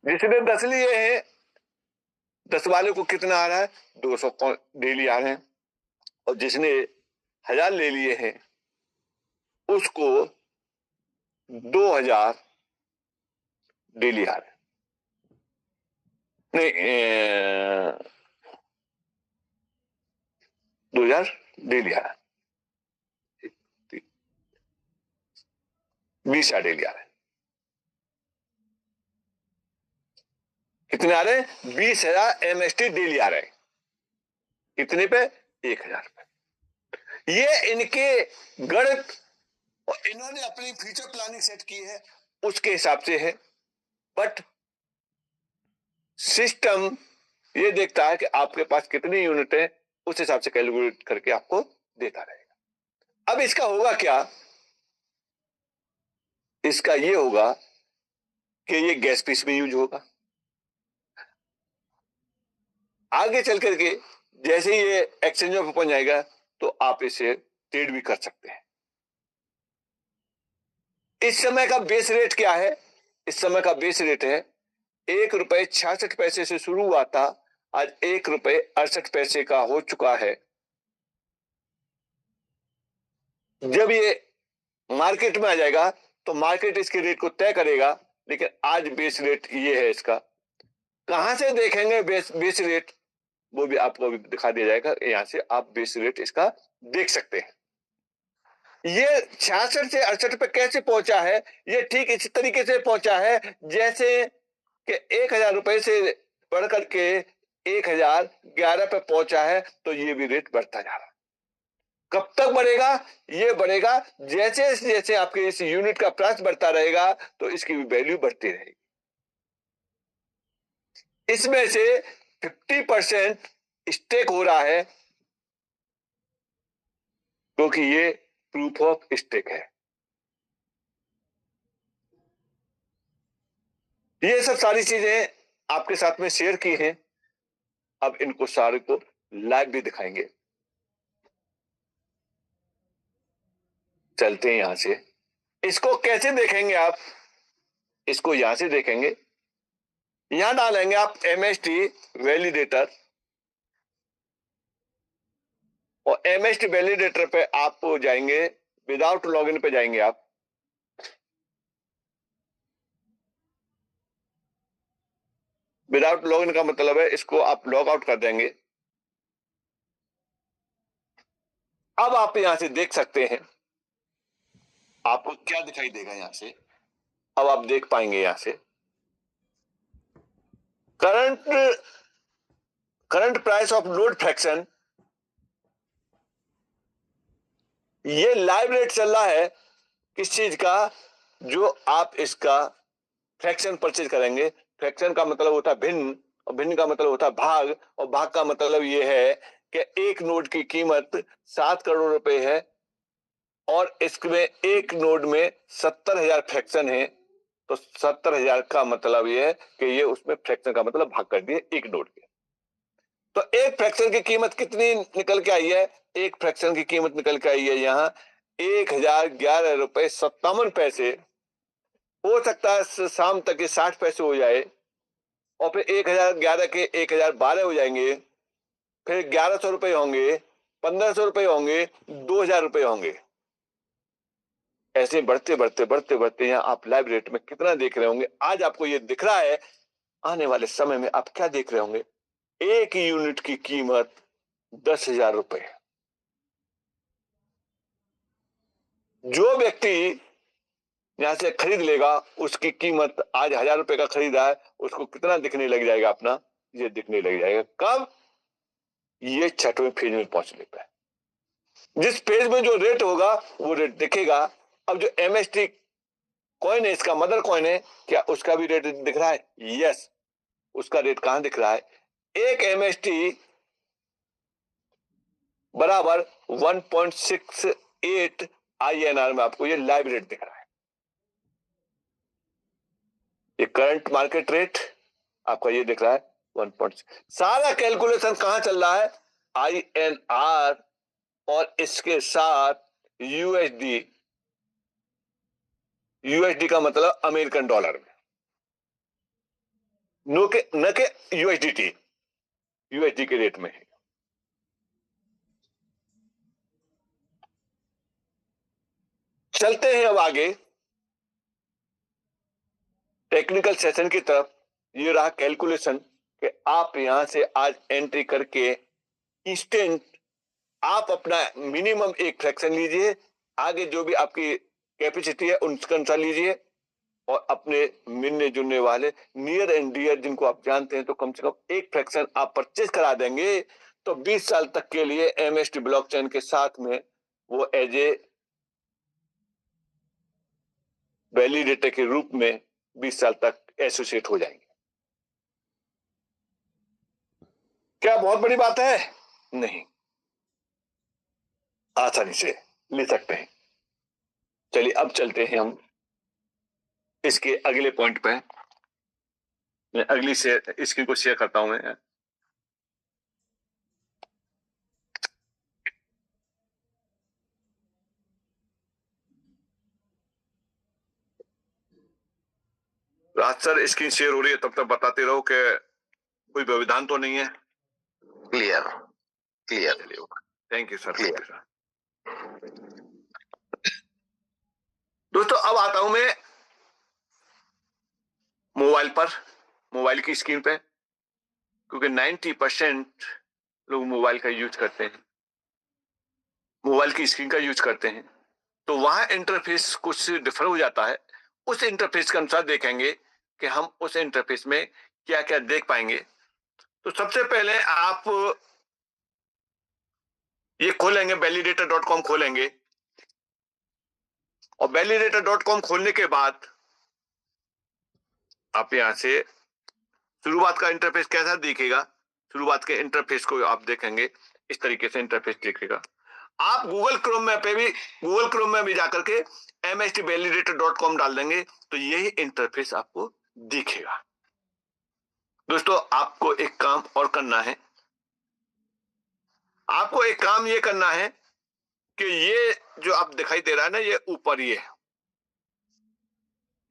जिसने 10 लिए हैं, 10 वाले को कितना आ रहा है? 200 डेली आ रहे हैं। और जिसने 1000 ले लिए हैं उसको 2000 डेली आ रहे हैं। नहीं, 2000 डेली आ रहा है, 20,000 डेली आ रहे हैं। कितने आ रहे हैं? 20,000 MST डेली आ रहे हैं। कितने पे? 1000 पे। ये इनके गणित और इन्होंने अपनी फ्यूचर प्लानिंग सेट की है उसके हिसाब से है। बट सिस्टम ये देखता है कि आपके पास कितनी यूनिट है, उस हिसाब से कैलकुलेट करके आपको देता रहेगा। अब इसका होगा क्या? इसका ये होगा कि ये गैस पीस में यूज होगा। आगे चल करके जैसे ये एक्सचेंज ऑफ ओपन जाएगा तो आप इसे ट्रेड भी कर सकते हैं। इस समय का बेस रेट क्या है? इस समय का बेस रेट है ₹1.66 से शुरू हुआ था, आज ₹1.68 का हो चुका है। जब ये मार्केट में आ जाएगा तो मार्केट इसके रेट को तय करेगा, लेकिन आज बेस रेट ये है इसका। कहां से देखेंगे बेस रेट? वो भी आपको दिखा दिया जाएगा। यहां से आप बेस रेट इसका देख सकते हैं। ये 66 से 68 पे कैसे पहुंचा है? ये ठीक इसी तरीके से पहुंचा है जैसे कि 1000 रुपए से बढ़ करके 1011 पे पहुंचा है, तो ये भी रेट बढ़ता जा रहा है। कब तक बढ़ेगा? ये बढ़ेगा जैसे जैसे आपके इस यूनिट का प्राइस बढ़ता रहेगा तो इसकी भी वैल्यू बढ़ती रहेगी। इसमें से 50% स्टेक हो रहा है क्योंकि ये प्रूफ ऑफ स्टेक है। ये सब सारी चीजें आपके साथ में शेयर की हैं। अब इनको सारे को लाइव भी दिखाएंगे। चलते हैं यहां से। इसको कैसे देखेंगे आप? इसको यहां से देखेंगे। यहां डालेंगे आप MST वैलिडेटर, और MST वैलिडेटर पे आप जाएंगे, विदाउट लॉगिन पे जाएंगे आप। विदाउट लॉगिन का मतलब है इसको आप लॉग आउट कर देंगे। अब आप यहां से देख सकते हैं आपको क्या दिखाई देगा यहां से। अब आप देख पाएंगे यहां से current current price of load fraction. ये लाइव रेट चल रहा है किस चीज का? जो आप इसका फ्रैक्शन परचेज करेंगे। फ्रैक्शन का मतलब होता है भिन्न, और भिन्न का मतलब होता है भाग, और भाग का मतलब ये है कि एक नोड की कीमत 7 करोड़ रुपए है और इसमें एक नोड में 70,000 फ्रैक्शन है, तो 70,000 का मतलब ये है कि ये उसमें फ्रैक्शन का मतलब भाग कर दिए एक नोड के। तो एक फ्रैक्शन की कीमत कितनी निकल के आई है? एक फ्रैक्शन की कीमत निकल के आई है यहाँ 1011 रुपए 57 पैसे। हो सकता है शाम तक ये 60 पैसे हो जाए, और फिर 1011 के 1012 हो जाएंगे, फिर 1100 रुपए होंगे, 1500 रुपए होंगे, 2000 रुपए होंगे। ऐसे बढ़ते बढ़ते बढ़ते बढ़ते यहाँ आप लाइव रेट में कितना देख रहे होंगे? आज आपको ये दिख रहा है, आने वाले समय में आप क्या देख रहे होंगे? एक यूनिट की कीमत 10,000 रुपए। जो व्यक्ति यहां से खरीद लेगा उसकी कीमत आज 1000 रुपए का खरीदा है, उसको कितना दिखने लग जाएगा अपना? ये दिखने लग जाएगा कब? ये छठवें फेज में पहुंचने पर। जिस पेज में जो रेट होगा वो रेट दिखेगा। अब जो MST कॉइन है, इसका मदर कॉइन है, क्या उसका भी रेट दिख रहा है? यस। उसका रेट कहां दिख रहा है? एक MST बराबर 1.68 INR में आपको ये लाइव रेट दिख रहा है। ये करंट मार्केट रेट आपका ये दिख रहा है 1. सारा कैलकुलेशन कहां चल रहा है? INR और इसके साथ USD। USD का मतलब अमेरिकन डॉलर में। न के यूएसडीटी, यूएसडी के रेट में है। चलते हैं अब आगे टेक्निकल सेशन की तरफ। ये रहा कैलकुलेशन कि आप यहां से आज एंट्री करके इंस्टेंट आप अपना मिनिमम एक फ्रैक्शन लीजिए, आगे जो भी आपकी कैपेसिटी है उसके अनुसार लीजिए, और अपने मिलने जुलने वाले नियर एंड डियर जिनको आप जानते हैं तो कम से कम एक फ्रैक्शन आप परचेज करा देंगे तो 20 साल तक के लिए एमएसटी ब्लॉकचेन के साथ में वो एज ए वैलिडेटर के रूप में 20 साल तक एसोसिएट हो जाएंगे। क्या बहुत बड़ी बात है? नहीं, आसानी से ले सकते हैं। चलिए अब चलते हैं हम इसके अगले पॉइंट पे। मैं अगली से इसकी को शेयर करता हूं मैं। राज सर स्क्रीन शेयर हो रही है, तब तक बताते रहो कि कोई व्यवधान तो नहीं है। Clear clear. Thank you sir, thank you sir. दोस्तों अब आता हूं मैं मोबाइल पर, मोबाइल की स्क्रीन पे, क्योंकि 90% लोग मोबाइल का यूज करते हैं, मोबाइल की स्क्रीन का यूज करते हैं, तो वहां इंटरफेस कुछ डिफर हो जाता है। उस इंटरफेस के अनुसार देखेंगे कि हम उस इंटरफेस में क्या क्या देख पाएंगे। तो सबसे पहले आप ये खोलेंगे, validator.com खोलेंगे, और validator.com खोलने के बाद आप यहां से शुरुआत का इंटरफेस कैसा दिखेगा, शुरुआत के इंटरफेस को आप देखेंगे, इस तरीके से इंटरफेस दिखेगा। आप गूगल क्रोम में भी जाकर के mstvalidator.com डाल देंगे तो यही इंटरफेस आपको दिखेगा। दोस्तों आपको एक काम और करना है, आपको एक काम ये करना है कि ये जो आप दिखाई दे रहा है ना, ये ऊपर ही है,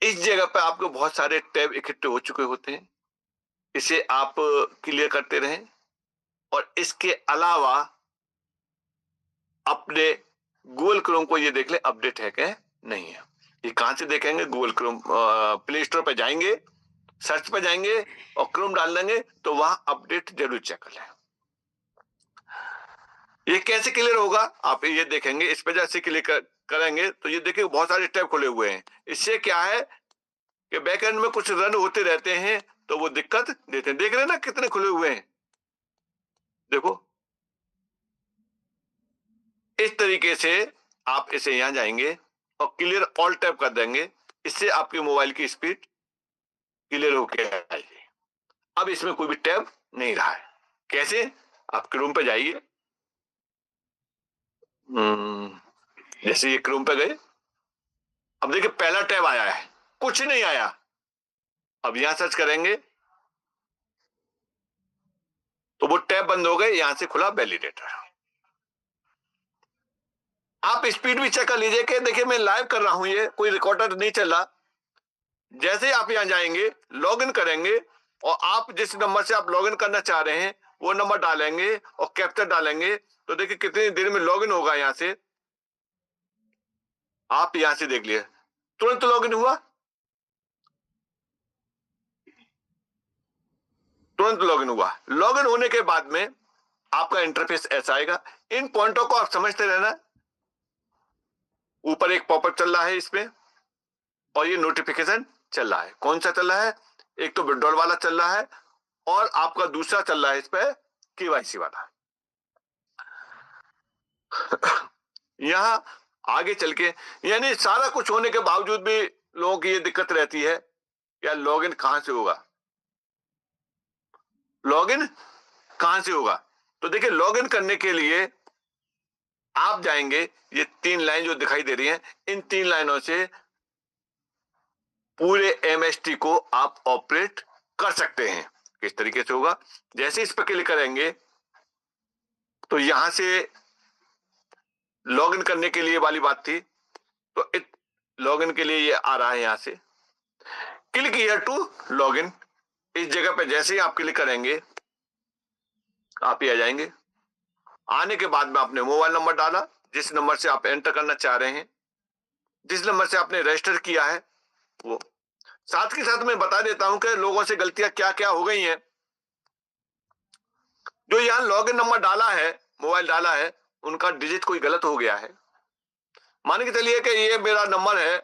इस जगह पे आपको बहुत सारे टैब इकट्ठे हो चुके होते हैं, इसे आप क्लियर करते रहें। और इसके अलावा अपने गूगल क्रोम को ये देख ले अपडेट है क्या नहीं है। ये कहां से देखेंगे? गूगल क्रोम प्ले स्टोर पे जाएंगे, सर्च पे जाएंगे और क्रोम डाल देंगे तो वहां अपडेट जरूर चेक कर लें। ये कैसे क्लियर होगा आप ये देखेंगे, इस पे जैसे क्लिक करेंगे तो ये देखिए बहुत सारे टैब खुले हुए हैं। इससे क्या है कि बैकएंड में कुछ रन होते रहते हैं तो वो दिक्कत देते हैं। देख रहे हैं ना कितने खुले हुए हैं, देखो इस तरीके से आप इसे यहां जाएंगे और क्लियर ऑल टैब कर देंगे, इससे आपके मोबाइल की स्पीड क्लियर होकर आएगी। अब इसमें कोई भी टैब नहीं रहा है। कैसे? आप क्रोम पे जाइए, जैसे ये क्रोम पे गए, अब देखिए पहला टैब आया है, कुछ नहीं आया। अब यहां सर्च करेंगे तो वो टैब बंद हो गए, यहां से खुला वैलिडेटर। आप स्पीड भी चेक कर लीजिए कि देखिए मैं लाइव कर रहा हूं, ये कोई रिकॉर्डर नहीं चल रहा। जैसे ही आप यहां जाएंगे, लॉगिन करेंगे, और आप जिस नंबर से आप लॉगिन करना चाह रहे हैं वो नंबर डालेंगे और कैप्चर डालेंगे तो देखिए कितनी देर में लॉगिन होगा। यहां से आप यहां से देख लिए तुरंत लॉगिन हुआ, तुरंत लॉगिन हुआ। लॉगिन होने के बाद में आपका इंटरफेस ऐसा आएगा। इन पॉइंटों को आप समझते रहना। ऊपर एक पॉपअप चल रहा है इसमें, और ये नोटिफिकेशन चल रहा है। कौन सा चल रहा है? एक तो विड्रॉल वाला चल रहा है और आपका दूसरा चल रहा है इस पे केवाईसी वाला। यहां आगे चल के यानी सारा कुछ होने के बावजूद भी लोगों की ये दिक्कत रहती है, यार लॉगिन कहां से होगा, लॉगिन कहां से होगा। तो देखिए लॉगिन करने के लिए आप जाएंगे, ये 3 लाइन जो दिखाई दे रही हैं, इन 3 लाइनों से पूरे एमएसटी को आप ऑपरेट कर सकते हैं। किस तरीके से होगा? जैसे इस पर क्लिक करेंगे तो यहां से लॉगिन करने के लिए वाली बात थी, तो लॉगिन के लिए ये आ रहा है, यहां से क्लिक हियर टू लॉगिन। इस जगह पे जैसे ही आप क्लिक करेंगे, आप ये आ जाएंगे। आने के बाद में आपने मोबाइल नंबर डाला, जिस नंबर से आप एंटर करना चाह रहे हैं, जिस नंबर से आपने रजिस्टर किया है वो। साथ के साथ मैं बता देता हूं कि लोगों से गलतियां क्या क्या हो गई हैं। जो यहाँ लॉगिन नंबर डाला है, मोबाइल डाला है, उनका डिजिट कोई गलत हो गया है। मान के चलिए कि ये मेरा नंबर है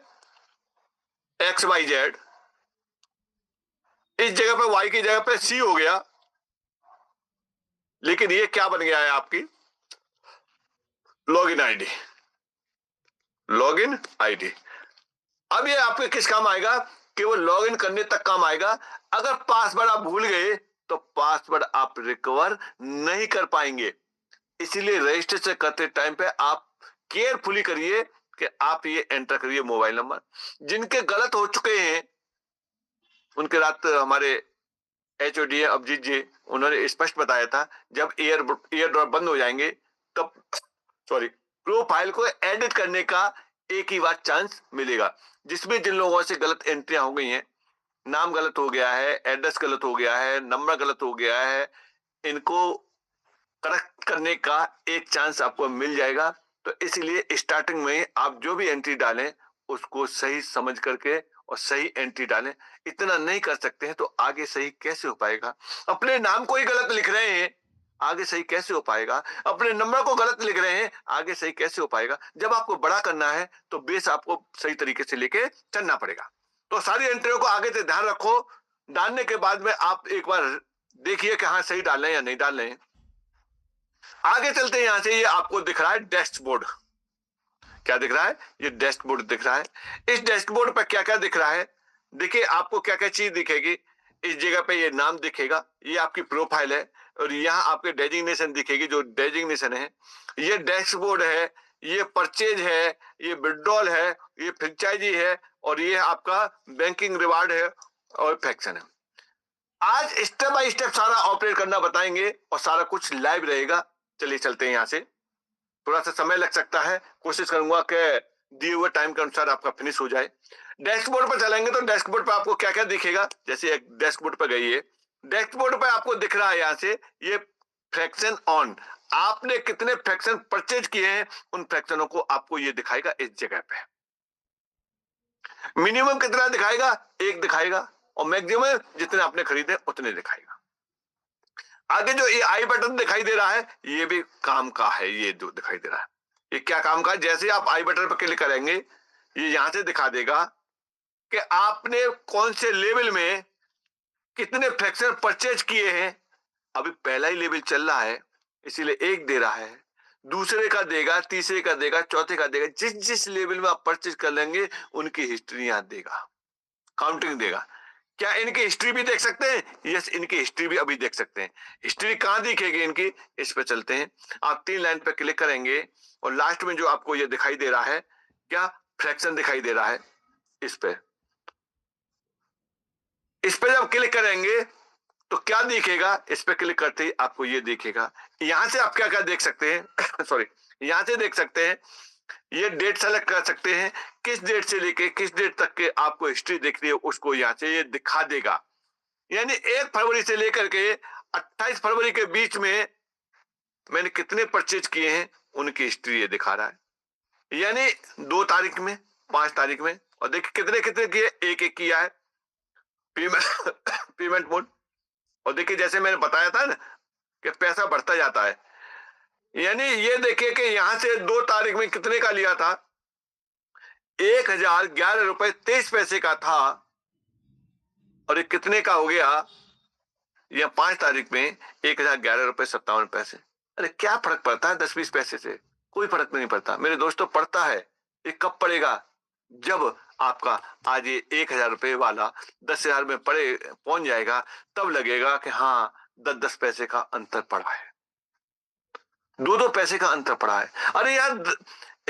XYZ, इस जगह पे Y की जगह पे C हो गया, लेकिन ये क्या बन गया है आपकी लॉगिन आईडी। लॉगिन आईडी अब ये आपके किस काम आएगा, केवल लॉगिन करने तक काम आएगा। अगर पासवर्ड आप भूल गए तो पासवर्ड आप रिकवर नहीं कर पाएंगे। इसीलिए रजिस्ट्रेशन करते टाइम पे आप केयरफुली करिए कि आप ये एंटर करिए मोबाइल नंबर। जिनके गलत हो चुके हैं उनके रात हमारे HOD अभिजीत जी, उन्होंने स्पष्ट बताया था, जब एयर ड्रॉप बंद हो जाएंगे तब प्रोफाइल को एडिट करने का एक ही बार चांस मिलेगा। जिसमें जिन लोगों से गलत एंट्रियां हो गई हैं, नाम गलत हो गया है, एड्रेस गलत हो गया है, नंबर गलत हो गया है, इनको करेक्ट करने का एक चांस आपको मिल जाएगा। तो इसलिए स्टार्टिंग में आप जो भी एंट्री डालें उसको सही समझ करके और सही एंट्री डालें। इतना नहीं कर सकते हैं तो आगे सही कैसे हो पाएगा। अपने नाम को ही गलत लिख रहे हैं, आगे सही कैसे हो पाएगा। अपने नंबर को गलत लिख रहे हैं, आगे सही कैसे हो पाएगा। जब आपको बड़ा करना है तो बेस आपको सही तरीके से लेके चलना पड़ेगा। तो सारी एंट्रियों को आगे से ध्यान रखो। डालने के बाद में आप एक बार देखिए कि हाँ सही डाल रहे हैं या नहीं डाल रहे हैं। आगे चलते हैं। यहां से ये आपको दिख रहा है डैशबोर्ड। क्या दिख रहा है, ये डैशबोर्ड दिख रहा है। इस डैशबोर्ड पर क्या क्या दिख रहा है, देखिए आपको क्या क्या चीज दिखेगी। इस जगह पे ये नाम दिखेगा, ये आपकी प्रोफाइल है, और यहाँ आपके डेजिग्नेशन दिखेगी, जो डेजिग्नेशन है। ये डैशबोर्ड है, ये परचेज है, ये विड्रॉल है, ये फ्रेंचाइजी है, और ये आपका बैंकिंग रिवार्ड है और फ्रैक्शन है। आज स्टेप बाय स्टेप सारा ऑपरेट करना बताएंगे और सारा कुछ लाइव रहेगा। चलिए चलते हैं। यहाँ से थोड़ा सा समय लग सकता है, कोशिश करूंगा कि दिए हुए टाइम के अनुसार आपका फिनिश हो जाए। डैशबोर्ड पर चलेंगे तो डैशबोर्ड पर आपको क्या क्या दिखेगा। जैसे एक डैशबोर्ड पर गई है, डैशबोर्ड पर आपको दिख रहा है यहाँ से ये फ्रैक्शन ऑन। आपने कितने फ्रैक्शन परचेज किए हैं, उन फ्रैक्शनों को आपको ये दिखाएगा। इस जगह पे मिनिमम कितना दिखाएगा, 1 दिखाएगा, और मैक्सिमम जितने आपने खरीदे उतने दिखाएगा। आगे जो ये आई बटन दिखाई दे रहा है, ये भी काम का है। ये जो दिखाई दे रहा है, ये क्या काम का है। जैसे आप आई बटन पर क्लिक करेंगे, ये यहां से दिखा देगा कि आपने कौन से लेवल में कितने फ्रैक्शन परचेज किए हैं। अभी पहला ही लेवल चल रहा है, इसीलिए 1 दे रहा है। दूसरे का देगा, तीसरे का देगा, चौथे का देगा। जिस जिस लेवल में आप परचेज कर लेंगे उनकी हिस्ट्री यहां देगा, काउंटिंग देगा। क्या इनकी हिस्ट्री भी देख सकते हैं? यस, इनकी हिस्ट्री भी अभी देख सकते हैं। हिस्ट्री कहां दिखेगी इनकी, इस पे चलते हैं। आप 3 लाइन पे क्लिक करेंगे और लास्ट में जो आपको ये दिखाई दे रहा है, क्या फ्रैक्शन दिखाई दे रहा है, इस पे जब क्लिक करेंगे तो क्या दिखेगा। इस पे क्लिक करते ही आपको ये दिखेगा। यहां से आप क्या क्या देख सकते हैं सॉरी, यहां से देख सकते हैं, ये डेट सेलेक्ट कर सकते हैं, किस डेट से लेके किस डेट तक के आपको हिस्ट्री दिख रही है उसको यहाँ से ये दिखा देगा। यानी 1 फरवरी से लेकर के 28 फरवरी के बीच में मैंने कितने परचेज किए हैं उनकी हिस्ट्री ये दिखा रहा है। यानी 2 तारीख में, 5 तारीख में, और देखिए कितने कितने किए, 1 किया है पेमेंट पेमेंट मोड। और देखिए जैसे मैंने बताया था ना कि पैसा बढ़ता जाता है। यानी ये देखिए कि यहां से 2 तारीख में कितने का लिया था, 1011 रुपए 23 पैसे का था, और ये कितने का हो गया, या 5 तारीख में 1011 रुपए 57 पैसे। अरे क्या फर्क पड़ता है 10-20 पैसे से, कोई फर्क नहीं पड़ता मेरे दोस्तों। पड़ता है। ये कब पड़ेगा, जब आपका आज ये 1000 रुपए वाला 10,000 में पहुंच जाएगा, तब लगेगा कि हाँ 10-10 पैसे का अंतर पड़ा है, 2-2 पैसे का अंतर पड़ा है। अरे यार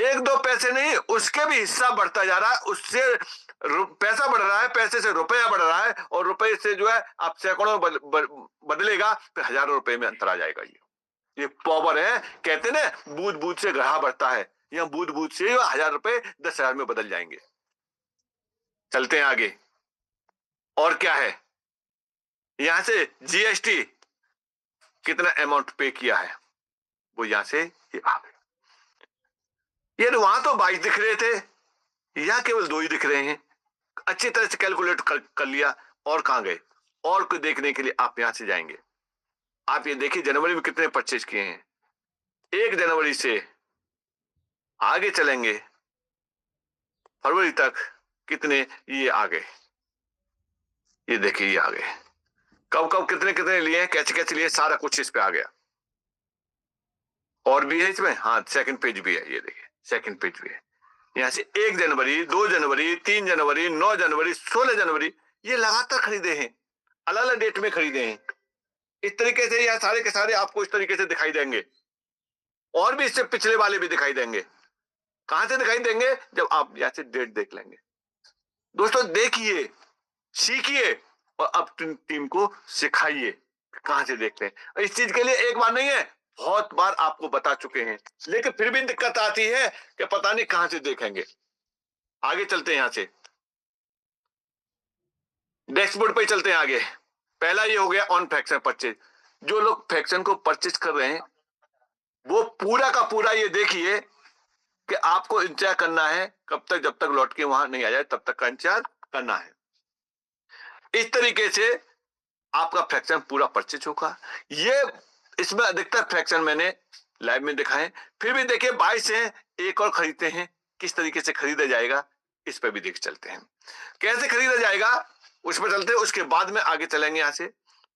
1-2 पैसे नहीं, उसके भी हिस्सा बढ़ता जा रहा है। उससे पैसा बढ़ रहा है, पैसे से रुपया बढ़ रहा है, और रुपए से जो है आप सैकड़ों बदलेगा, फिर हजारों रुपए में अंतर आ जाएगा। ये पावर है। कहते ना बूझ बूझ से गढ़ा बढ़ता है, या बूझ बूझ से 1000 रुपए 10,000 में बदल जाएंगे। चलते हैं आगे। और क्या है, यहां से जीएसटी कितना अमाउंट पे किया है वो यहां से ये आ गए। ये वहां तो 22 दिख रहे थे, यहां केवल 2 ही दिख रहे हैं। अच्छी तरह से कैलकुलेट कर लिया। और कहां गए? और को देखने के लिए आप यहां से जाएंगे। आप ये देखिए जनवरी में कितने परचेज किए हैं। 1 जनवरी से आगे चलेंगे फरवरी तक कितने ये आ गए। ये देखिए ये आ गए। कब कब कितने कितने लिए हैं, कैसे कैसे लिए, सारा कुछ इस पे आ गया। और भी है इसमें, हाँ सेकंड पेज भी है, ये देखिए सेकंड पेज भी है। यहाँ से 1 जनवरी, 2 जनवरी, 3 जनवरी, 9 जनवरी, 16 जनवरी, ये लगातार खरीदे हैं, अलग अलग डेट में खरीदे हैं। इस तरीके से यह सारे के सारे आपको इस तरीके से दिखाई देंगे। और भी इससे पिछले वाले भी दिखाई देंगे। कहां से दिखाई देंगे? जब आप यहाँ से डेट देख लेंगे। दोस्तों देखिए, सीखिए और अब टीम को सिखाइए कहां से देखते हैं। इस चीज के लिए एक बार नहीं है, बहुत बार आपको बता चुके हैं, लेकिन फिर भी दिक्कत आती है कि पता नहीं कहां से देखेंगे। आगे चलते हैं, यहां से डैशबोर्ड पे चलते हैं आगे। पहला ये हो गया ऑन फ्रैक्शन परचेज। जो लोग फ्रैक्शन को परचेज कर रहे हैं वो पूरा का पूरा ये देखिए कि आपको इंतजार करना है कब तक, जब तक लौट के वहां नहीं आ जाए तब तक का इंतजार करना है। इस तरीके से आपका फ्रैक्शन पूरा परचेज होगा। ये इसमें अधिकतर फ्रैक्शन मैंने लाइव में दिखाए। फिर भी देखिए 22 है, एक और खरीदते हैं, किस तरीके से खरीदा जाएगा इस पर भी देख चलते हैं। कैसे खरीदा जाएगा उस पर चलते हैं, उसके बाद में आगे चलेंगे। यहां से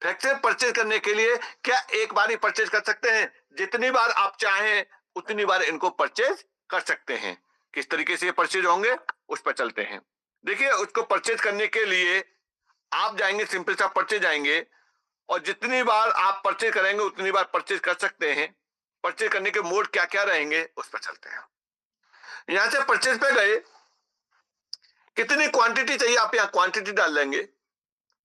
फ्रैक्शन परचेज करने के लिए क्या एक बार ही परचेज कर सकते हैं? जितनी बार आप चाहें उतनी बार इनको परचेज कर सकते हैं। किस तरीके से ये परचेज होंगे उस पर चलते हैं। देखिए उसको परचेज करने के लिए आप जाएंगे, सिंपल सा परचेज जाएंगे और जितनी बार आप परचेज करेंगे उतनी बार परचेज कर सकते हैं। परचेज करने के मोड क्या क्या रहेंगे उस पर चलते हैं। यहां से परचेज पे गए, कितनी क्वांटिटी चाहिए आप यहाँ क्वांटिटी डाल लेंगे।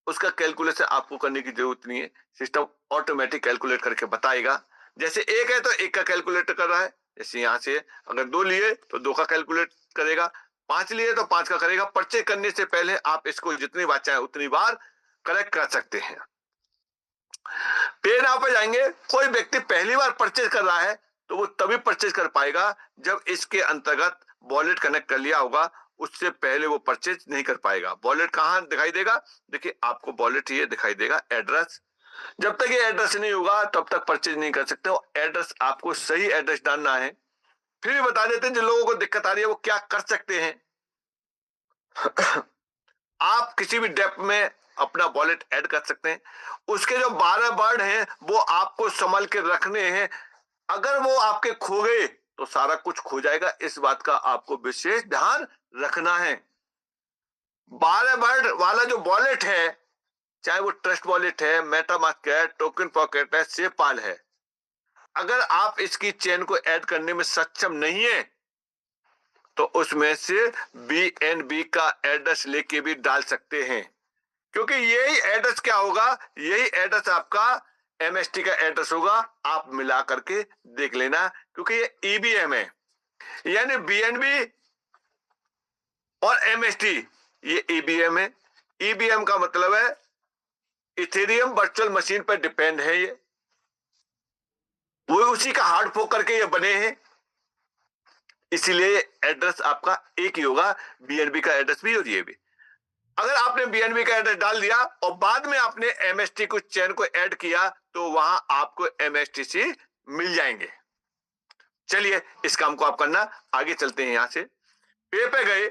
उसका कैलकुलेशन आपको करने की जरूरत नहीं है, सिस्टम ऑटोमेटिक कैलकुलेट करके बताएगा। जैसे 1 है तो 1 का कैलकुलेट कर रहा है। जैसे यहाँ से अगर 2 लिए तो 2 का कैलकुलेट करेगा, 5 लिए तो 5 का करेगा। परचेज करने से पहले आप इसको जितनी बार चाहे उतनी बार करेक्ट कर सकते हैं। पे नाउ पे जाएंगे। कोई व्यक्ति पहली बार परचेज कर रहा है तो वो तभी परचेज कर पाएगा जब इसके अंतर्गत वॉलेट कनेक्ट कर लिया होगा। उससे पहले वो परचेज नहीं कर पाएगा। वॉलेट कहां दिखाई देगा? देखिए आपको वॉलेट ये दिखाई देगा, एड्रेस। जब तक ये एड्रेस नहीं होगा तब तक परचेज नहीं कर सकते हो। एड्रेस आपको सही एड्रेस डालना है। फिर भी बता देते हैं जिन लोगों को दिक्कत आ रही है वो क्या कर सकते हैं। आप किसी भी डेप में अपना वॉलेट ऐड कर सकते हैं। उसके जो 12 वर्ड हैं वो आपको संभल के रखने हैं। अगर वो आपके खो गए तो सारा कुछ खो जाएगा, इस बात का आपको विशेष ध्यान रखना है। 12 वर्ड वाला जो वॉलेट है, चाहे वो ट्रस्ट वॉलेट है, मेटामास्क है, टोकन पॉकेट है, सेपाल है, अगर आप इसकी चेन को ऐड करने में सक्षम नहीं है तो उसमें से BNB का एड्रेस लेके भी डाल सकते हैं। क्योंकि यही एड्रेस क्या होगा, यही एड्रेस आपका MST का एड्रेस होगा। आप मिला करके देख लेना, क्योंकि ये EBM है, यानी BNB और MST ये EBM है। EBM का मतलब है इथेरियम वर्चुअल मशीन पर डिपेंड है। ये वो उसी का हार्ड फोक करके ये बने हैं, इसीलिए एड्रेस आपका एक ही होगा, BNB का एड्रेस भी और ये भी। अगर आपने BNB का एड्रेस डाल दिया और बाद में आपने MST को चेन को ऐड किया तो वहां आपको MSTC मिल जाएंगे। चलिए इस काम को आप करना। आगे चलते हैं। यहां से पे पे गए।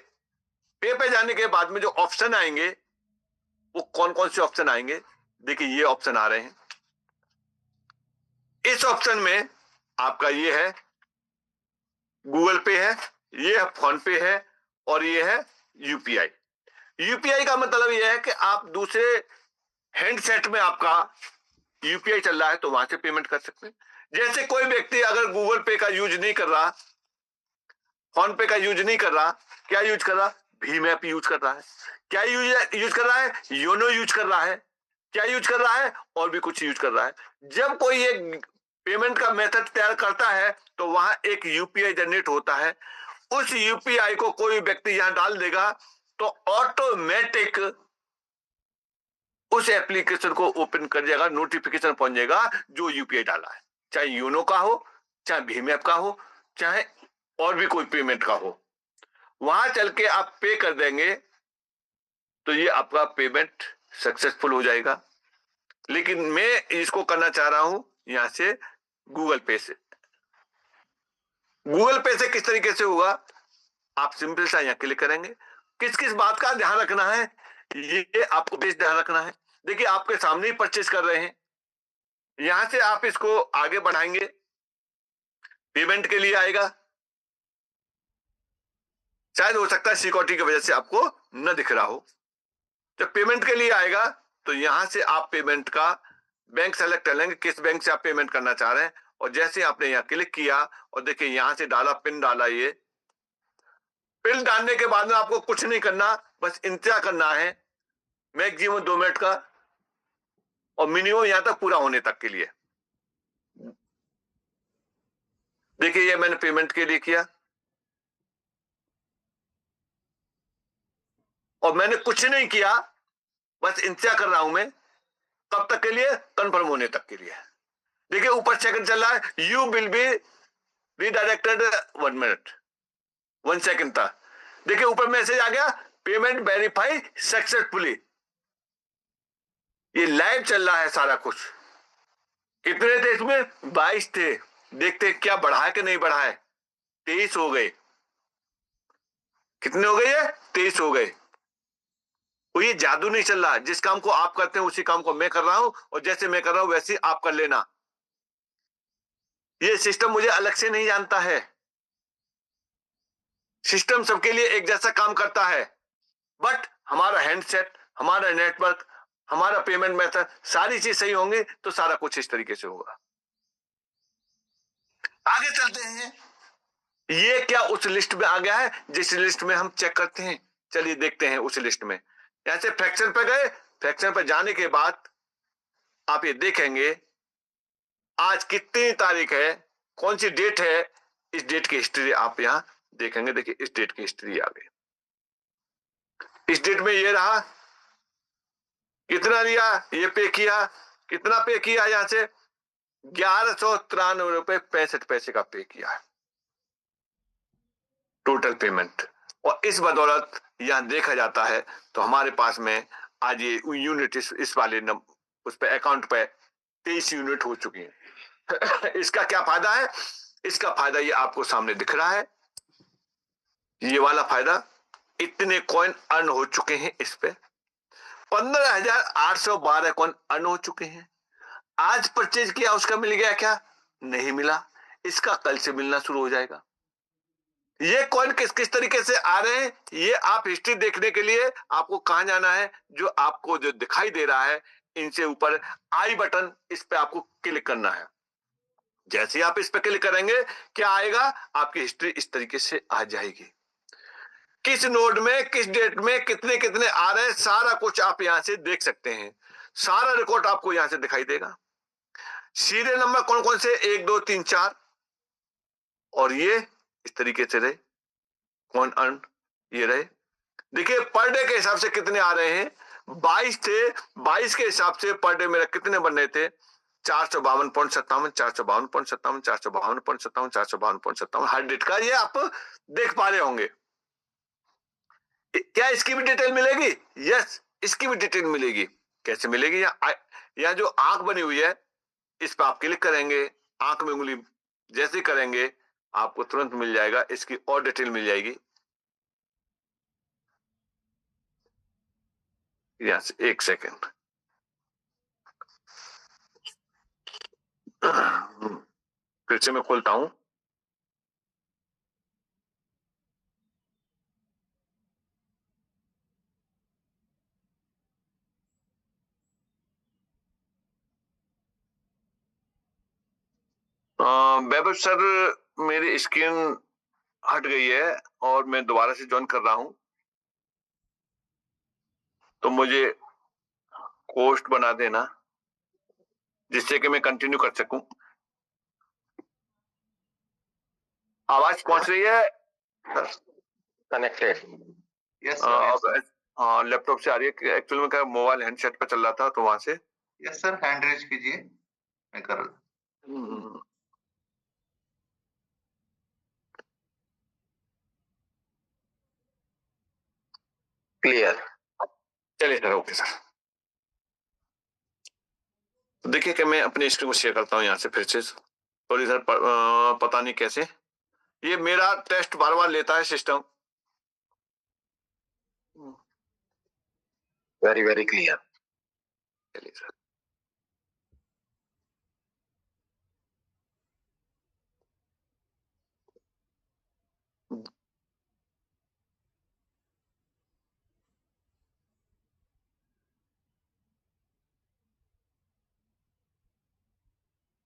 पे पे जाने के बाद में जो ऑप्शन आएंगे वो कौन कौन से ऑप्शन आएंगे? देखिए ये ऑप्शन आ रहे हैं। इस ऑप्शन में आपका ये है गूगल पे है, ये है फोन पे है और ये है UPI। UPI का मतलब यह है कि आप दूसरे हैंडसेट में आपका UPI चल रहा है तो वहां से पेमेंट कर सकते हैं। जैसे कोई व्यक्ति अगर गूगल पे का यूज नहीं कर रहा, फोन पे का यूज नहीं कर रहा, क्या यूज कर रहा? भीम ऐप यूज कर रहा है। क्या यूज कर रहा है? योनो यूज कर रहा है। क्या यूज कर रहा है? और भी कुछ यूज कर रहा है। जब कोई एक पेमेंट का मेथड तैयार करता है तो वहां एक UPI जनरेट होता है। उस UPI को कोई व्यक्ति यहां डाल देगा तो ऑटोमेटिक उस एप्लीकेशन को ओपन कर जाएगा, नोटिफिकेशन पहुंच जाएगा जो यूपीआई डाला है, चाहे यूनो का हो, चाहे भीम ऐप का हो, चाहे और भी कोई पेमेंट का हो, वहां चल के आप पे कर देंगे तो ये आपका पेमेंट सक्सेसफुल हो जाएगा। लेकिन मैं इसको करना चाह रहा हूं यहां से गूगल पे से। गूगल पे से किस तरीके से होगा, आप सिंपल सा यहां क्लिक करेंगे। किस किस बात का ध्यान रखना है, ये आपको बेस ध्यान रखना है। देखिए आपके सामने ही परचेज कर रहे हैं, यहां से आप इसको आगे बढ़ाएंगे, पेमेंट के लिए आएगा। शायद हो सकता है सिक्योरिटी की वजह से आपको न दिख रहा हो। जब पेमेंट के लिए आएगा तो यहां से आप पेमेंट का बैंक सेलेक्ट कर लेंगे, किस बैंक से आप पेमेंट करना चाह रहे हैं। और जैसे आपने यहाँ क्लिक किया और देखिए यहां से डाला, पिन डाला, ये पिन डालने के बाद में आपको कुछ नहीं करना, बस इंतजार करना है मैक्सिमम 2 मिनट का, और मिनिमम यहां तक पूरा होने तक के लिए। देखिए ये मैंने पेमेंट के लिए किया और मैंने कुछ नहीं किया, बस इंतजार कर रहा हूं मैं, कब तक के लिए, कंफर्म होने तक के लिए। देखिए ऊपर सेकंड चल रहा है, you will be redirected 1 minute 1 second था। देखिए ऊपर मैसेज आ गया, पेमेंट वेरीफाई सक्सेसफुली। ये लाइव चल रहा है सारा कुछ। कितने थे इसमें, 22 थे। देखते क्या बढ़ा है कि नहीं बढ़ा है, 23 हो गए। कितने हो गए, ये 23 हो गए। कोई जादू नहीं चल रहा, जिस काम को आप करते हैं उसी काम को मैं कर रहा हूं, और जैसे मैं कर रहा हूं वैसे आप कर लेना। ये सिस्टम मुझे अलग से नहीं जानता है, सिस्टम सबके लिए एक जैसा काम करता है। बट हमारा हैंडसेट, हमारा नेटवर्क, हमारा पेमेंट मेथड, सारी चीज सही होंगी तो सारा कुछ इस तरीके से होगा। आगे चलते हैं, ये क्या उस लिस्ट में आ गया है जिस लिस्ट में हम चेक करते हैं। चलिए देखते हैं उस लिस्ट में। यहां से फ्रैक्शन पे गए, फ्रैक्शन पे जाने के बाद आप ये देखेंगे आज कितनी तारीख है, कौन सी डेट है, इस डेट की हिस्ट्री आप यहां देखेंगे। देखिए इस डेट की हिस्ट्री आ गई, इस डेट में ये रहा, कितना लिया, ये पे किया, कितना पे किया, यहां से 1193 रुपए 65 पैसे का पे किया है टोटल पेमेंट। और इस बदौलत यहां देखा जाता है तो हमारे पास में आज ये यूनिट इस वाले उस पे अकाउंट पे 23 यूनिट हो चुकी है। इसका क्या फायदा है, इसका फायदा ये आपको सामने दिख रहा है, ये वाला फायदा। इतने कॉइन अर्न हो चुके हैं, इस पे 15,812 कॉइन अर्न हो चुके हैं। आज परचेज किया, उसका मिल गया क्या, नहीं मिला, इसका कल से मिलना शुरू हो जाएगा। ये कॉइन किस किस तरीके से आ रहे हैं, ये आप हिस्ट्री देखने के लिए आपको कहां जाना है, जो आपको जो दिखाई दे रहा है इनसे ऊपर आई बटन, इस पे आपको क्लिक करना है। जैसे आप इस पे क्लिक करेंगे क्या आएगा, आपकी हिस्ट्री इस तरीके से आ जाएगी। किस नोड में किस डेट में कितने कितने आ रहे हैं, सारा कुछ आप यहां से देख सकते हैं। सारा रिकॉर्ड आपको यहां से दिखाई देगा। सीरियल नंबर कौन कौन से, 1 2 3 4, और ये इस तरीके से रहे कौन अर्न, ये रहे। देखिए पर डे के हिसाब से कितने आ रहे हैं, 22 थे, 22 के हिसाब से पर डे मेरा कितने बन रहे थे, 452.57, 452.57, 452.57, 452.57 हर डेट का, ये आप देख पा रहे होंगे। क्या इसकी भी डिटेल मिलेगी, यस इसकी भी डिटेल मिलेगी। कैसे मिलेगी, यहाँ जो आंख बनी हुई है इस पर आप क्लिक करेंगे, आंख में उंगली जैसे करेंगे आपको तुरंत मिल जाएगा, इसकी और डिटेल मिल जाएगी। यस एक सेकेंड, फिर से मैं खोलता हूं। वैभव सर मेरी स्क्रीन हट गई है और मैं दोबारा से ज्वाइन कर रहा हूं, तो मुझे पोस्ट बना देना जिससे कि मैं कंटिन्यू कर सकूं। आवाज पहुंच रही है कनेक्टेड, यस हाँ, लैपटॉप से आ रही है, एक्चुअल में क्या मोबाइल हैंडसेट पे चल रहा था तो वहां से। यस सर, हैंड रेज कीजिए, मैं कर हम्म, क्लियर। चलिए सर, ओके सर। तो देखिए कि मैं अपने स्क्रीन को शेयर करता हूँ यहाँ से फिर से। सॉरी सर, पता नहीं कैसे ये मेरा टेस्ट बार बार लेता है सिस्टम। Very very clear. चलिए सर।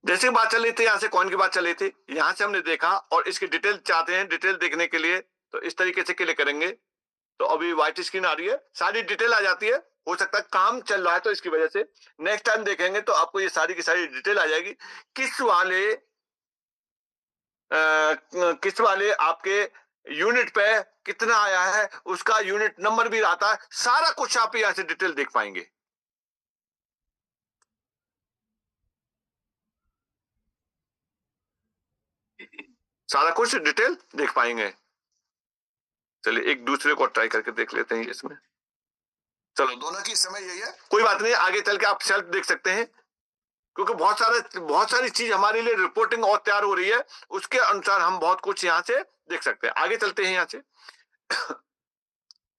जैसे बात चल रही थी, यहाँ से कॉइन की बात चल रही थी, यहाँ से हमने देखा और इसकी डिटेल चाहते हैं। डिटेल देखने के लिए तो इस तरीके से क्लिक करेंगे तो अभी व्हाइट स्क्रीन आ रही है, सारी डिटेल आ जाती है। हो सकता है काम चल रहा है तो इसकी वजह से। नेक्स्ट टाइम देखेंगे तो आपको ये सारी की सारी डिटेल आ जाएगी। किस वाले आपके यूनिट पे कितना आया है, उसका यूनिट नंबर भी आता है। सारा कुछ आप यहाँ से डिटेल देख पाएंगे। सारा कुछ डिटेल देख पाएंगे। चलिए एक दूसरे को ट्राई करके देख लेते हैं इसमें। चलो, दोनों की समय यही है, कोई बात नहीं, आगे चल के आप सेल्फ देख सकते हैं, क्योंकि बहुत सारी चीज हमारे लिए रिपोर्टिंग और तैयार हो रही है। उसके अनुसार हम बहुत कुछ यहाँ से देख सकते हैं। आगे चलते हैं यहाँ से।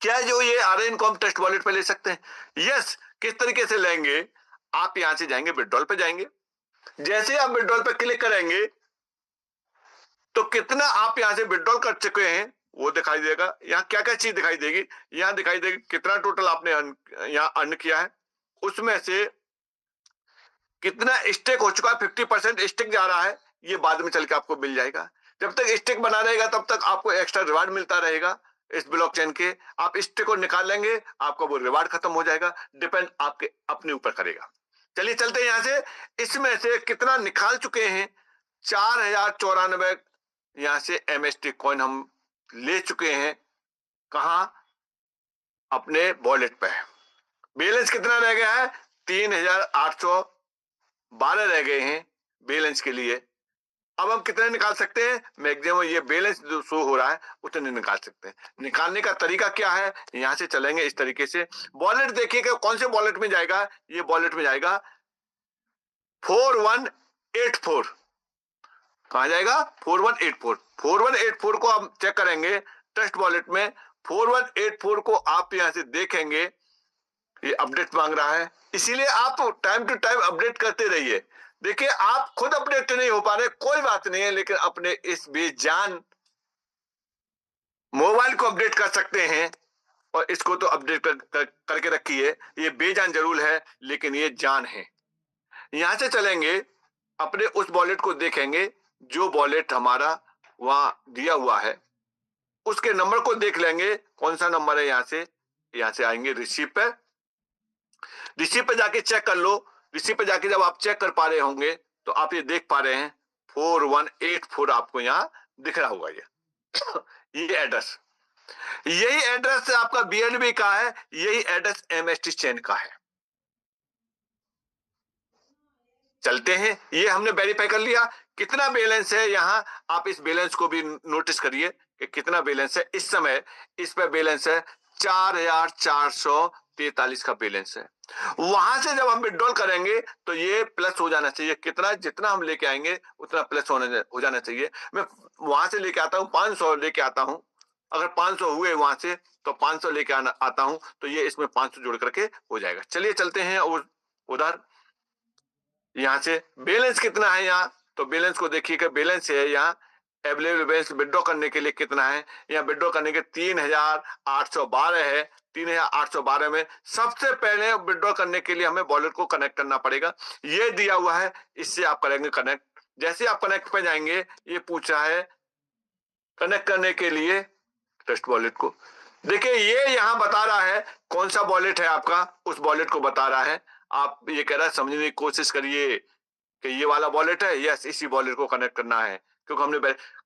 क्या जो ये आर इनकम टेस्ट वॉलेट पे ले सकते हैं? यस। किस तरीके से लेंगे? आप यहाँ से जाएंगे, विड्रॉल पे जाएंगे। जैसे आप विड्रॉल पे क्लिक करेंगे तो कितना आप यहाँ से विड्रॉल कर चुके हैं वो दिखाई देगा। यहाँ क्या क्या चीज दिखाई देगी? यहाँ दिखाई देगी कितना टोटल आपने यहाँ अर्न किया है, उसमें से कितना स्टेक हो चुका है। 50% स्टेक जा रहा है, ये बाद में चल के आपको मिल जाएगा। जब तक स्टेक बना रहेगा तब तक आपको एक्स्ट्रा रिवार्ड मिलता रहेगा इस ब्लॉकचेन के। आप स्टेक को निकाल लेंगे, आपका वो रिवार्ड खत्म हो जाएगा। डिपेंड आपके अपने ऊपर करेगा। चलिए चलते हैं यहाँ से। इसमें से कितना निकाल चुके हैं? 4094 यहाँ से MST कॉइन हम ले चुके हैं। कहा? अपने वॉलेट पे। बैलेंस कितना रह गया है? 3812 रह गए हैं बैलेंस के लिए। अब हम कितने निकाल सकते हैं? मैक्सिमम ये बैलेंस जो शो हो रहा है उतने निकाल सकते हैं। निकालने का तरीका क्या है? यहाँ से चलेंगे इस तरीके से। वॉलेट देखिएगा कौन से वॉलेट में जाएगा। ये वॉलेट में जाएगा 4184। कहा जाएगा? 4184। 4184 को हम चेक करेंगे टेस्ट वॉलेट में। 4184 को आप यहाँ से देखेंगे, ये अपडेट मांग रहा है, इसीलिए आप टाइम टू टाइम अपडेट करते रहिए। देखिए आप खुद अपडेट नहीं हो पा रहे, कोई बात नहीं है, लेकिन अपने इस बेजान मोबाइल को अपडेट कर सकते हैं। और इसको तो अपडेट करके रखिए। ये बेजान जरूर है लेकिन ये जान है। यहां से चलेंगे, अपने उस वॉलेट को देखेंगे जो वॉलेट हमारा वहां दिया हुआ है, उसके नंबर को देख लेंगे कौन सा नंबर है। यहाँ से आएंगे रिसीव पे। रिसीव पे जाके चेक कर लो। रिसीव पे जाके जब आप चेक कर पा रहे होंगे तो आप ये देख पा रहे हैं 4184 आपको यहाँ दिख रहा होगा। ये एड्रेस, यही एड्रेस आपका BNB का है, यही एड्रेस MST चेन का है। चलते हैं, ये हमने वेरीफाई कर लिया। कितना बैलेंस है यहाँ, आप इस बैलेंस को भी नोटिस करिए कि कितना बैलेंस है इस समय। इस पे बैलेंस है 4443 का बैलेंस है। वहां से जब हम विड्रॉल करेंगे तो ये प्लस हो जाना चाहिए। कितना? जितना हम लेके आएंगे उतना प्लस हो जाना चाहिए। मैं वहां से लेके आता हूँ 500 लेके आता हूँ। अगर 500 हुए वहां से तो 500 लेके आता हूँ तो ये इसमें 500 जोड़ करके हो जाएगा। चलिए चलते हैं उधर। यहाँ से बैलेंस कितना है यहाँ, तो बैलेंस को देखिएगा। बैलेंस है यहाँ अवेलेबल बैलेंस विड्रॉ करने के लिए कितना है। यहाँ विड्रॉ करने के 3812 है। 3812 में सबसे पहले विड्रॉ करने के लिए हमें वॉलेट को कनेक्ट करना पड़ेगा। ये दिया हुआ है, इससे आप करेंगे कनेक्ट। जैसे आप कनेक्ट पे जाएंगे ये पूछ रहा है कनेक्ट करने के लिए टेस्ट वॉलेट को। देखिए ये यहाँ बता रहा है कौन सा वॉलेट है आपका, उस वॉलेट को बता रहा है। आप ये कह रहा है समझने की कोशिश करिए कि ये वाला वॉलेट है। यस, इसी वॉलेट को कनेक्ट करना है, क्योंकि हमने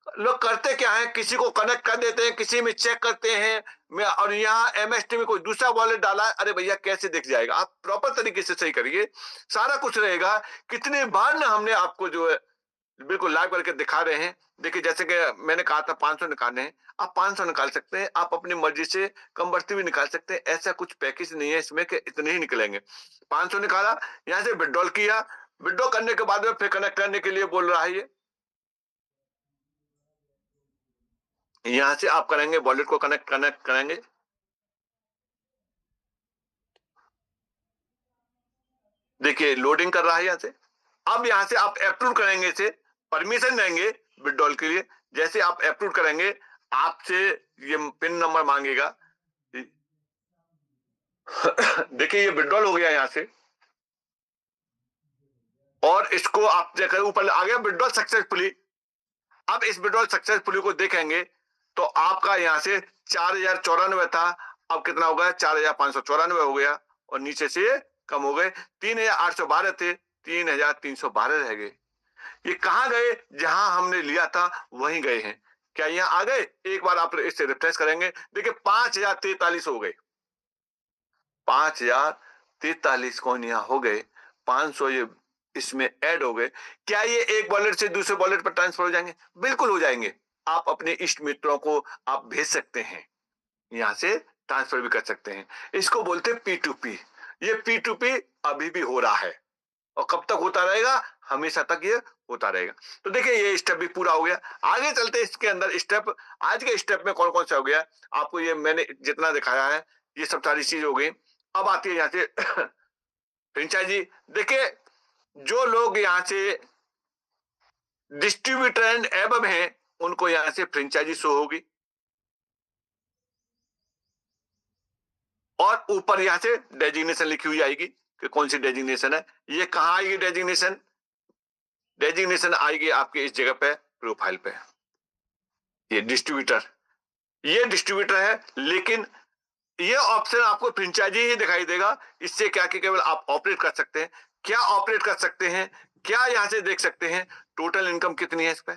लोग करते क्या है, किसी को कनेक्ट कर देते हैं, किसी में चेक करते हैं और यहाँ एमएसटी में कोई दूसरा वॉलेट डाला है, अरे भैया कैसे दिख जाएगा? आप प्रॉपर तरीके से सही करिए, सारा कुछ रहेगा। कितनी बार ना हमने आपको जो है बिल्कुल लाइव करके दिखा रहे हैं। देखिए जैसे कि मैंने कहा था 500 निकालने हैं, आप 500 निकाल सकते हैं, आप अपनी मर्जी से कम बढ़ती भी निकाल सकते हैं। ऐसा कुछ पैकेज नहीं है इसमें कि इतने ही निकलेंगे। 500 निकाला, यहाँ से विड्रॉल किया, विड्रॉ करने के बाद में फिर कनेक्ट करने के लिए बोल रहा है ये। यहाँ से आप करेंगे, वॉलेट को कनेक्ट कनेक्ट करेंगे। देखिए लोडिंग कर रहा है यहाँ से। अब यहाँ से आप अप्रूव करेंगे, इसे परमिशन देंगे विड्रॉल के लिए। जैसे आप अप्रूव करेंगे, आपसे ये पिन नंबर मांगेगा। देखिए ये विड्रॉल हो गया यहाँ से, और इसको आप देखकर ऊपर आ गया विड्रॉल सक्सेसफुली। अब इस विड्रॉल सक्सेसफुली को देखेंगे तो आपका यहाँ से 4094 था, अब कितना हो गया? 4594 हो गया, और नीचे से कम हो गए। 3812 थे, 3312 रह गए। ये कहाँ गए? जहां हमने लिया था वहीं गए हैं। क्या यहाँ आ गए? एक बार आप इसे रिफ्रेश करेंगे, देखिए 5043 हो गए। 5043 कौन यहाँ हो गए। 500 ये इसमें ऐड हो गए। क्या ये एक वॉलेट से दूसरे वॉलेट पर ट्रांसफर हो जाएंगे? बिल्कुल हो जाएंगे। आप अपने इष्ट मित्रों को आप भेज सकते हैं, यहाँ से ट्रांसफर भी कर सकते हैं। इसको बोलते हैं P2P। ये P2P अभी भी हो रहा है, और कब तक होता रहेगा? हमेशा तक ये होता रहेगा। तो देखिए ये स्टेप भी पूरा हो गया। आगे चलते इसके अंदर स्टेप, आज के स्टेप में कौन कौन सा हो गया आपको ये मैंने जितना दिखाया है, ये सब सारी चीज हो गई। अब आती है यहाँ से फ्रेंचाइजी। देखिए जो लोग यहाँ से डिस्ट्रीब्यूटर एंड एबव हैं, उनको यहाँ से फ्रेंचाइजी शो होगी, और ऊपर यहाँ से डेजिग्नेशन लिखी हुई आएगी कि कौन सी डेजिग्नेशन है। ये कहाँ आएगी डेजिग्नेशन? डेजिग्नेशन आएगी आपके इस जगह पे, प्रोफाइल पे। ये डिस्ट्रीब्यूटर है, लेकिन ये ऑप्शन आपको फ्रेंचाइजी ही दिखाई देगा। इससे क्या कि केवल आप ऑपरेट कर सकते हैं। क्या ऑपरेट कर सकते हैं? क्या यहां से देख सकते हैं टोटल इनकम कितनी है इस पे?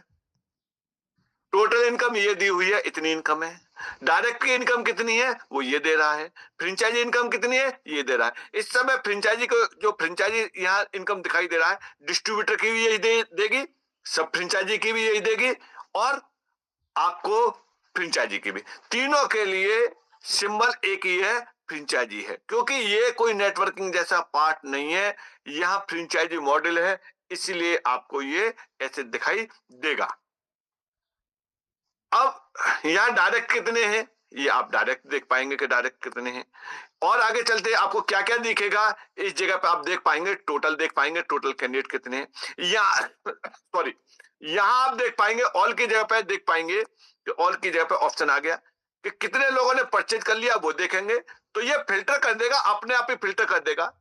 टोटल इनकम ये दी हुई है, इतनी इनकम है। डायरेक्ट की इनकम कितनी है वो ये दे रहा है। फ्रेंचाइजी इनकम कितनी है ये दे रहा है। इस समय फ्रेंचाइजी को जो फ्रेंचाइजी यहाँ इनकम दिखाई दे रहा है, डिस्ट्रीब्यूटर की भी यही देगी, सब फ्रेंचाइजी की भी यही देगी, और आपको फ्रेंचाइजी की भी। तीनों के लिए सिंबल एक ही है, फ्रेंचाइजी है, क्योंकि ये कोई नेटवर्किंग जैसा पार्ट नहीं है, यहाँ फ्रेंचाइजी मॉडल है, इसलिए आपको ये ऐसे दिखाई देगा। अब यहाँ डायरेक्ट कितने हैं ये आप डायरेक्ट देख पाएंगे कि डायरेक्ट कितने हैं। और आगे चलते आपको क्या क्या दिखेगा इस जगह पे आप देख पाएंगे, टोटल देख पाएंगे, टोटल कैंडिडेट कितने हैं। यहाँ सॉरी, यहाँ आप देख पाएंगे ऑल की जगह पे देख पाएंगे कि ऑल की जगह पे ऑप्शन आ गया कि कितने लोगों ने परचेज कर लिया, वो देखेंगे। तो ये फिल्टर कर देगा, अपने आप ही फिल्टर कर देगा।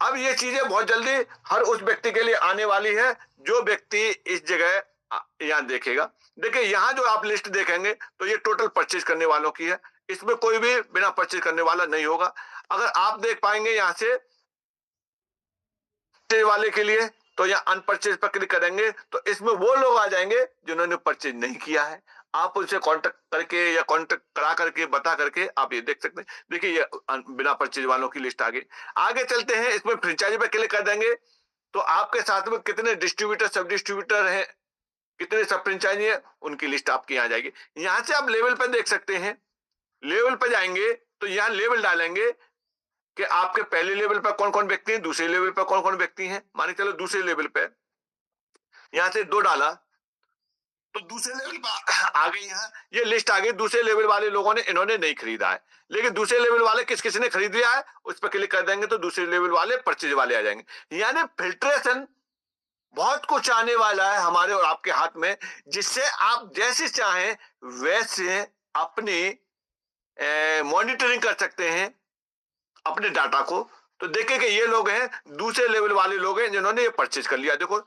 अब ये चीजें बहुत जल्दी हर उस व्यक्ति के लिए आने वाली है जो व्यक्ति इस जगह यहाँ देखेगा। देखिए यहाँ जो आप लिस्ट देखेंगे तो ये टोटल परचेज करने वालों की है, इसमें कोई भी बिना परचेज करने वाला नहीं होगा। अगर आप देख पाएंगे यहाँ से वाले के लिए, तो यहाँ अनपरचेज पर क्लिक करेंगे तो इसमें वो लोग आ जाएंगे जिन्होंने परचेज नहीं किया है। आप उनसे कांटेक्ट करके या कांटेक्ट करा करके बता करके आप ये देख सकते हैं। देखिए ये बिना परचेज वालों की लिस्ट आ गई। आगे चलते हैं, इसमें फ्रेंचाइजी पे क्लिक कर देंगे तो आपके साथ में कितने डिस्ट्रीब्यूटर सब डिस्ट्रीब्यूटर हैं, कितने सब फ्रेंचाइजी है, उनकी लिस्ट आपकी यहाँ जाएगी। यहाँ से आप लेवल पे देख सकते हैं। लेवल पे जाएंगे तो यहाँ लेवल डालेंगे कि आपके पहले लेवल पर कौन कौन व्यक्ति हैं, दूसरे लेवल पर कौन कौन व्यक्ति हैं। मान के चलो दूसरे लेवल पे यहाँ से 2 डाला तो दूसरे लेवल पर आ गई, यहाँ ये लिस्ट आ गई। दूसरे लेवल वाले लोगों ने इन्होंने नहीं खरीदा है, लेकिन दूसरे लेवल वाले किस किस ने खरीद लिया है उस पर क्लिक कर देंगे तो दूसरे लेवल वाले परचेज वाले आ जाएंगे। यानी फिल्ट्रेशन बहुत कुछ आने वाला है हमारे और आपके हाथ में, जिससे आप जैसे चाहें वैसे अपनी मॉनिटरिंग कर सकते हैं अपने डाटा को। तो देखें कि ये लोग हैं दूसरे लेवल वाले लोग हैं जिन्होंने ये परचेज कर लिया। देखो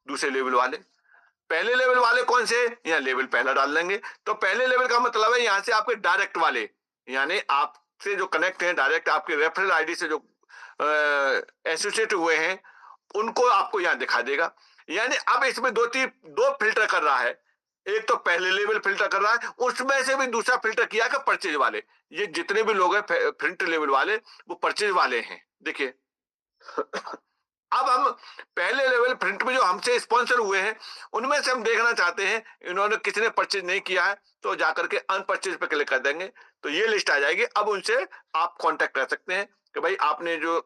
दूसरे लेवल वाले, पहले लेवल वाले कौन से, यहाँ लेवल पहला डाल देंगे। तो पहले लेवल का मतलब है यहाँ से आपके डायरेक्ट वाले, यानी आपसे जो कनेक्ट हैं डायरेक्ट, आपके रेफरल आईडी से जो एसोसिएट हुए हैं, उनको आपको यहाँ दिखा देगा। यानी अब इसमें दो फिल्टर कर रहा है एक तो पहले लेवल फिल्टर कर रहा है, उसमें से भी दूसरा फिल्टर किया कि परचेज वाले, ये जितने भी लोग हैं फ्रंट लेवल वाले वो परचेज वाले हैं। देखिए अब हम पहले लेवल फ्रंट में जो हमसे स्पॉन्सर हुए हैं उनमें से हम देखना चाहते हैं इन्होंने किसी ने परचेज नहीं किया है, तो जाकर के अनपरचेज पे क्लिक कर देंगे तो ये लिस्ट आ जाएगी। अब उनसे आप कांटेक्ट कर सकते हैं कि भाई आपने जो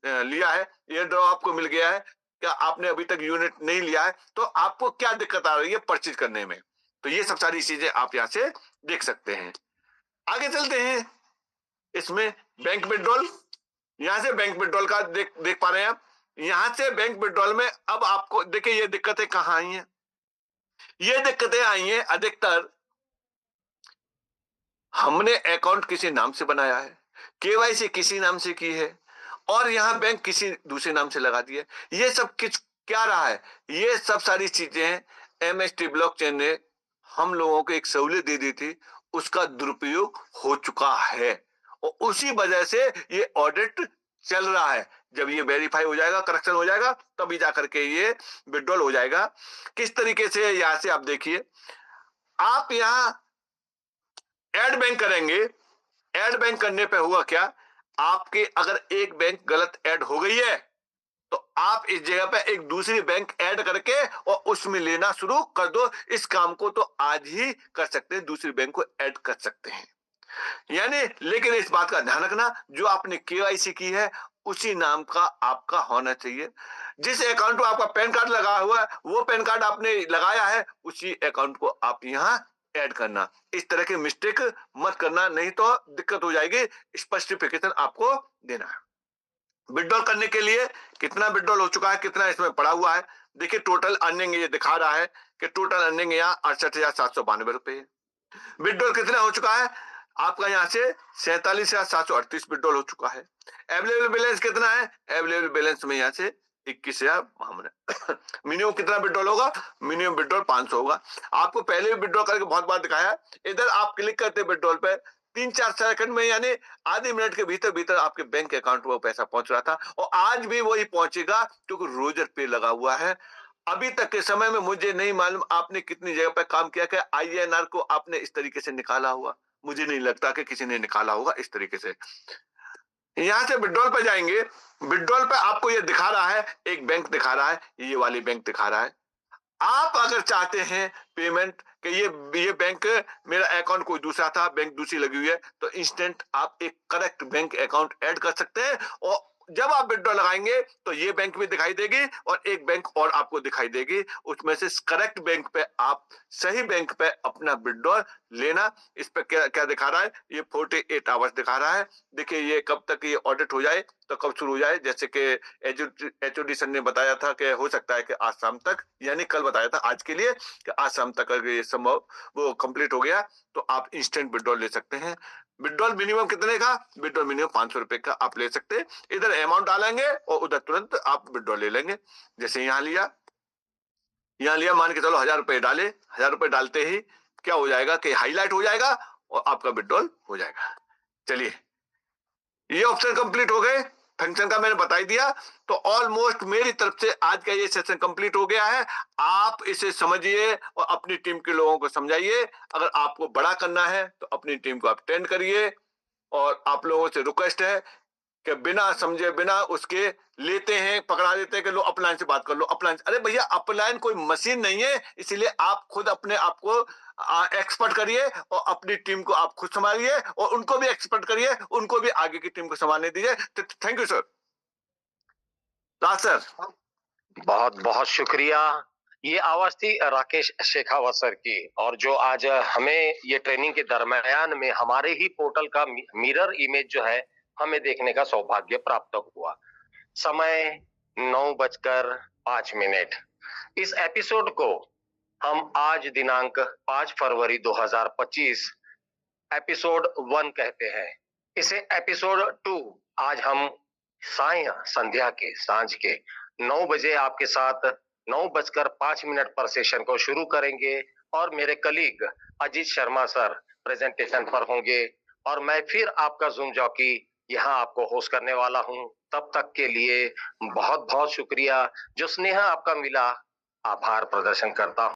लिया है ये ड्रॉ आपको मिल गया है, क्या आपने अभी तक यूनिट नहीं लिया है, तो आपको क्या दिक्कत आ रही है परचेज करने में, तो ये सब सारी चीजें आप यहाँ से देख सकते हैं। आगे चलते हैं, इसमें बैंक विड्रॉल, यहाँ से बैंक विड्रॉल का देख पा रहे हैं आप। यहां से बैंक विड्रॉल में अब आपको देखिए ये दिक्कतें कहां आई हैं, ये दिक्कतें आई हैं अधिकतर हमने अकाउंट किसी नाम से बनाया है, केवाईसी किसी नाम से की है और यहाँ बैंक किसी दूसरे नाम से लगा दिया। ये सब क्या रहा है, ये सब सारी चीजें एमएसटी ब्लॉकचेन ने हम लोगों को एक सहूलियत दे दी थी, उसका दुरुपयोग हो चुका है और उसी वजह से ये ऑडिट चल रहा है। जब ये वेरीफाई हो जाएगा, करेक्शन हो जाएगा, तभी जाकर के ये विड्रॉल हो जाएगा। किस तरीके से, यहां से आप देखिए, आप यहां ऐड बैंक करेंगे, ऐड बैंक करने पे हुआ क्या, आपके अगर एक बैंक गलत ऐड हो गई है तो आप इस जगह पे एक दूसरी बैंक ऐड करके और उसमें लेना शुरू कर दो। इस काम को तो आज ही कर सकते हैं, दूसरी बैंक को ऐड कर सकते हैं यानी। लेकिन इस बात का ध्यान रखना, जो आपने केवाईसी की है उसी नाम का आपका होना चाहिए। जिस अकाउंट में आपका पैन कार्ड लगा हुआ है वो पैन कार्ड आपने लगाया है, उसी अकाउंट को आप यहाँ ऐड करना। इस तरह की मिस्टेक मत करना, नहीं तो दिक्कत हो जाएगी। स्पष्टिफिकेशन आपको देना है। विड्रॉल करने के लिए कितना विड्रॉल हो चुका है, कितना इसमें पड़ा हुआ है, देखिए टोटल अर्निंग ये दिखा रहा है कि टोटल अर्निंग यहाँ 68,792 रुपए है। विड्रॉल कितना हो चुका है आपका, यहाँ से 47,738 विड्रॉल हो चुका है। अवेलेबल बैलेंस कितना है, अवेलेबल बैलेंस में यहाँ से 21,000। मिनिमम कितना विड्रॉल होगा, मिनिमम विड्रॉल 500 होगा। आपको पहले भी विड्रॉल करके बहुत बार दिखाया, इधर आप क्लिक करते विड्रॉल पे 3-4 सेकंड में यानी आधे मिनट के भीतर भीतर आपके बैंक अकाउंट में वो पैसा पहुंच रहा था और आज भी वही पहुंचेगा क्योंकि रोजर पे लगा हुआ है। अभी तक के समय में मुझे नहीं मालूम आपने कितनी जगह पर काम किया कि आईएनआर को आपने इस तरीके से निकाला हुआ, मुझे नहीं लगता कि किसी ने निकाला होगा इस तरीके से। यहां से विड्रॉल पे जाएंगे, विड्रॉल पे आपको ये दिखा रहा है, एक बैंक दिखा रहा है, ये वाली बैंक दिखा रहा है। आप अगर चाहते हैं पेमेंट कि ये बैंक मेरा अकाउंट कोई दूसरा था, बैंक दूसरी लगी हुई है, तो इंस्टेंट आप एक करेक्ट बैंक अकाउंट ऐड कर सकते हैं और जब आप विड्रॉल लगाएंगे तो ये बैंक भी दिखाई देगी और एक बैंक और आपको दिखाई देगी, उसमें से करेक्ट बैंक पे आप सही बैंक पे अपना विड्रॉल लेना। इस पे क्या क्या दिखा रहा है, ये 48 आवर्स दिखा रहा है। देखिए ये कब तक ये ऑडिट हो जाए, तो कब शुरू हो जाए, जैसे कि एचओडी सर ने बताया था कि हो सकता है कि आज शाम तक, यानी कल बताया था आज के लिए कि आज शाम तक अगर ये संभव वो कंप्लीट हो गया तो आप इंस्टेंट विड्रॉल ले सकते हैं। विड्रॉल मिनिमम कितने का, विड्रॉल मिनिमम 500 रुपए का आप ले सकते हैं। इधर अमाउंट डालेंगे और उधर तुरंत आप विड्रॉल ले लेंगे। जैसे यहाँ लिया मान के चलो 1000 रुपए डाले, 1000 रुपए डालते ही क्या हो जाएगा कि हाईलाइट हो जाएगा और आपका विड्रॉल हो जाएगा। चलिए ये ऑप्शन कंप्लीट हो गए, फंक्शन का मैंने बता दिया, तो ऑलमोस्ट मेरी तरफ से आज का ये सेशन कंप्लीट हो गया है। आप इसे समझिए और अपनी टीम के लोगों को समझाइए। अगर आपको बड़ा करना है तो अपनी टीम को आप ट्रेंड करिए और आप लोगों से रिक्वेस्ट है कि बिना समझे बिना उसके लेते हैं, पकड़ा देते हैं कि लो अपलाइन से बात कर लो, अपलाइन। अरे भैया अपलाइन कोई मशीन नहीं है, इसलिए आप खुद अपने आप को एक्सपर्ट करिए और अपनी टीम को आप खुद संभालिए और उनको भी एक्सपर्ट करिए, उनको भी आगे की टीम को संभालने दीजिए। Thank you sir. Raj sir. बहुत बहुत शुक्रिया। ये आवाज थी राकेश शेखावत सर की, और जो आज हमें ये ट्रेनिंग के दरमियान में हमारे ही पोर्टल का मिरर इमेज जो है हमें देखने का सौभाग्य प्राप्त हुआ। समय 9:05। इस एपिसोड को हम आज दिनांक 5 फरवरी 2025 एपिसोड 1 कहते हैं। इसे एपिसोड 2 आज हम संध्या के सांझ के 9 बजे आपके साथ 9:05 पर सेशन को शुरू करेंगे और मेरे colleague Ajit Sharma sir presentation पर होंगे और मैं फिर आपका जूम जॉकी यहाँ आपको होस्ट करने वाला हूँ। तब तक के लिए बहुत बहुत शुक्रिया। जो स्नेह आपका मिला, आभार प्रदर्शन करता हूँ।